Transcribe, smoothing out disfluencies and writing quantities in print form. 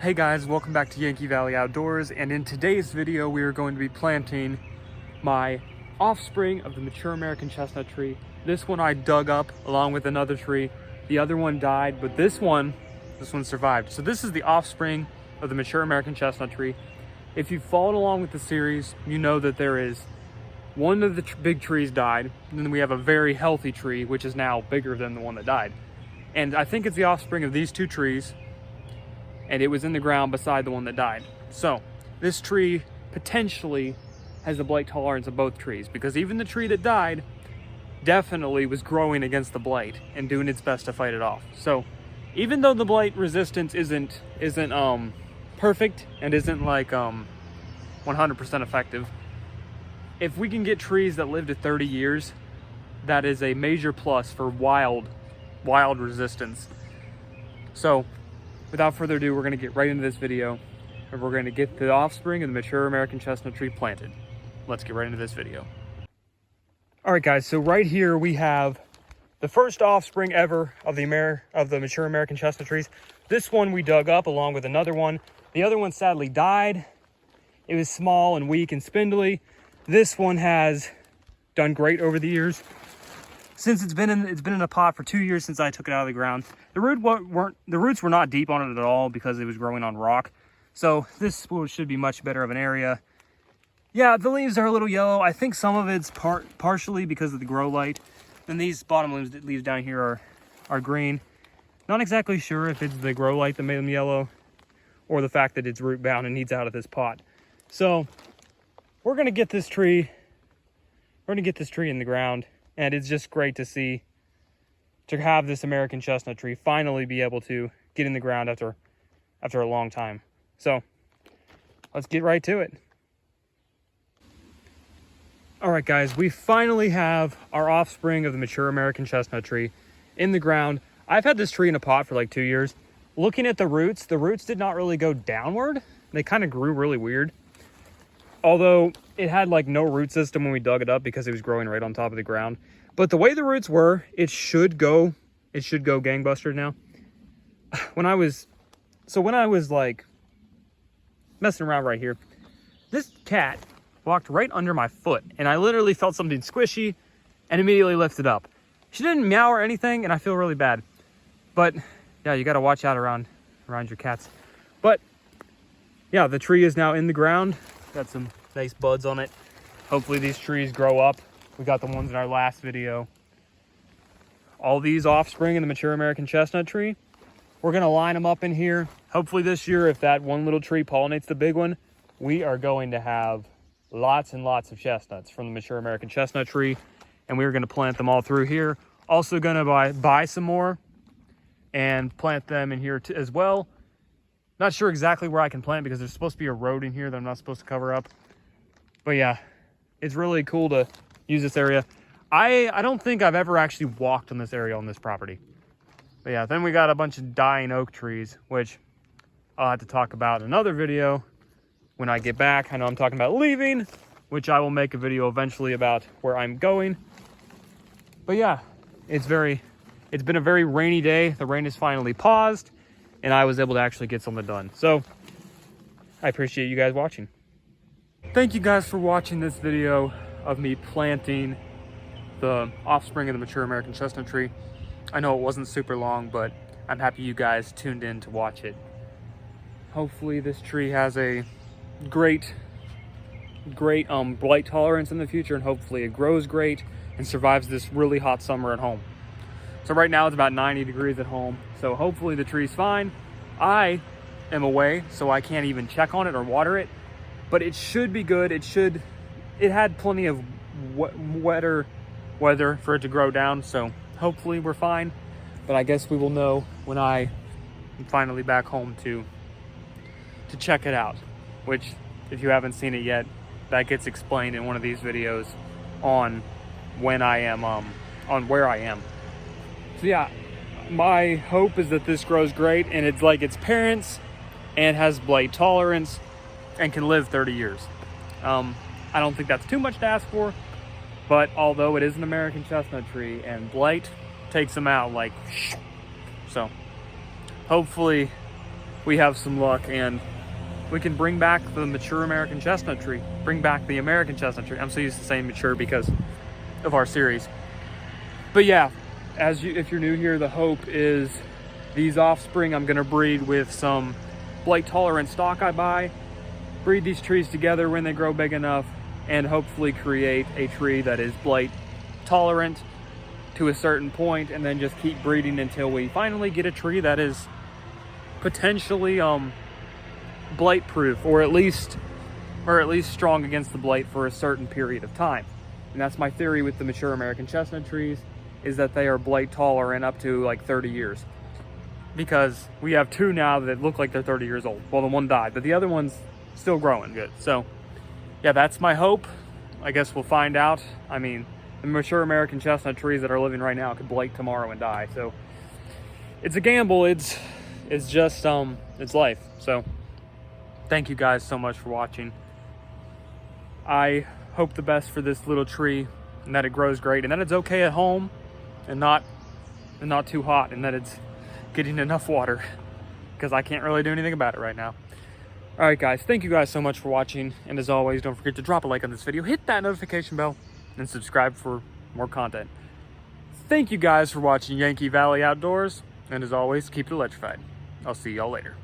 Hey guys, welcome back to Yankee Valley Outdoors, and in today's video we are going to be planting my offspring of the mature American chestnut tree. This one I dug up along with another tree. The other one died, but this one survived. So this is the offspring of the mature American chestnut tree. If you've followed along with the series, you know that there is one of the big trees died, and then we have a very healthy tree, which is now bigger than the one that died. And I think it's the offspring of these two trees, and it was in the ground beside the one that died. So this tree potentially has the blight tolerance of both trees, because even the tree that died definitely was growing against the blight and doing its best to fight it off. So even though the blight resistance isn't perfect and isn't like 100% effective, if we can get trees that live to 30 years, that is a major plus for wild resistance. So without further ado, we're going to get right into this video, and we're going to get the offspring of the mature American chestnut tree planted. Let's get right into this video. All right, guys, so right here we have the first offspring ever of the mature American chestnut trees. This one we dug up along with another one. The other one sadly died. It was small and weak and spindly. This one has done great over the years. Since it's been in a pot for 2 years since I took it out of the ground. The roots were not deep on it at all because it was growing on rock. So this should be much better of an area. Yeah, the leaves are a little yellow. I think some of it's partially because of the grow light. And these bottom leaves down here are green. Not exactly sure if it's the grow light that made them yellow or the fact that it's root bound and needs out of this pot. So we're gonna get this tree. We're gonna get this tree in the ground. And it's just great to see, to have this American chestnut tree finally be able to get in the ground after a long time. So let's get right to it. All right, guys, we finally have our offspring of the mature American chestnut tree in the ground. I've had this tree in a pot for like 2 years. Looking at the roots did not really go downward. They kind of grew really weird. Although it had like no root system when we dug it up because it was growing right on top of the ground. But the way the roots were, it should go gangbusters now. When I was like messing around right here, this cat walked right under my foot and I literally felt something squishy and immediately lifted up. She didn't meow or anything and I feel really bad. But yeah, you got to watch out around your cats. But yeah, the tree is now in the ground. Got some nice buds on it. Hopefully these trees grow up. We got the ones in our last video. All these offspring in the mature American chestnut tree. We're gonna line them up in here. Hopefully this year, if that one little tree pollinates the big one, we are going to have lots and lots of chestnuts from the mature American chestnut tree. And we're gonna plant them all through here. Also gonna buy some more and plant them in here as well. Not sure exactly where I can plant because there's supposed to be a road in here that I'm not supposed to cover up. But yeah, it's really cool to use this area. I don't think I've ever actually walked on this area on this property. But yeah, then we got a bunch of dying oak trees, which I'll have to talk about in another video when I get back. I know I'm talking about leaving, which I will make a video eventually about where I'm going. But yeah, it's been a very rainy day. The rain has finally paused. And I was able to actually get something done. So I appreciate you guys watching. Thank you guys for watching this video of me planting the offspring of the mature American chestnut tree. I know it wasn't super long, but I'm happy you guys tuned in to watch it. Hopefully this tree has a great blight tolerance in the future, and hopefully it grows great and survives this really hot summer at home. So right now it's about 90 degrees at home. So hopefully the tree's fine. I am away, so I can't even check on it or water it, but it should be good. It had plenty of wetter weather for it to grow down. So hopefully we're fine, but I guess we will know when I am finally back home to check it out, which if you haven't seen it yet, that gets explained in one of these videos on when I am, on where I am. So yeah, my hope is that this grows great and it's like its parents and has blight tolerance and can live 30 years. I don't think that's too much to ask for, but although it is an American chestnut tree and blight takes them out like, so hopefully we have some luck and we can bring back the mature American chestnut tree. Bring back the American chestnut tree. I'm so used to saying mature because of our series. But yeah, if you're new here, the hope is these offspring I'm gonna breed with some blight tolerant stock I buy, breed these trees together when they grow big enough, and hopefully create a tree that is blight tolerant to a certain point, and then just keep breeding until we finally get a tree that is potentially blight proof, or at least strong against the blight for a certain period of time. And that's my theory with the mature American chestnut trees, is that they are blight tolerant up to like 30 years. Because we have two now that look like they're 30 years old. Well, the one died, but the other one's still growing good. So yeah, that's my hope. I guess we'll find out. I mean, the mature American chestnut trees that are living right now could blight tomorrow and die. So it's a gamble. It's just it's life. So thank you guys so much for watching. I hope the best for this little tree, and that it grows great, and that it's okay at home and not too hot, and that it's getting enough water, because I can't really do anything about it right now. All right, guys, thank you guys so much for watching. And as always, don't forget to drop a like on this video, hit that notification bell, and subscribe for more content. Thank you guys for watching Yankee Valley Outdoors. And as always, keep it electrified. I'll see y'all later.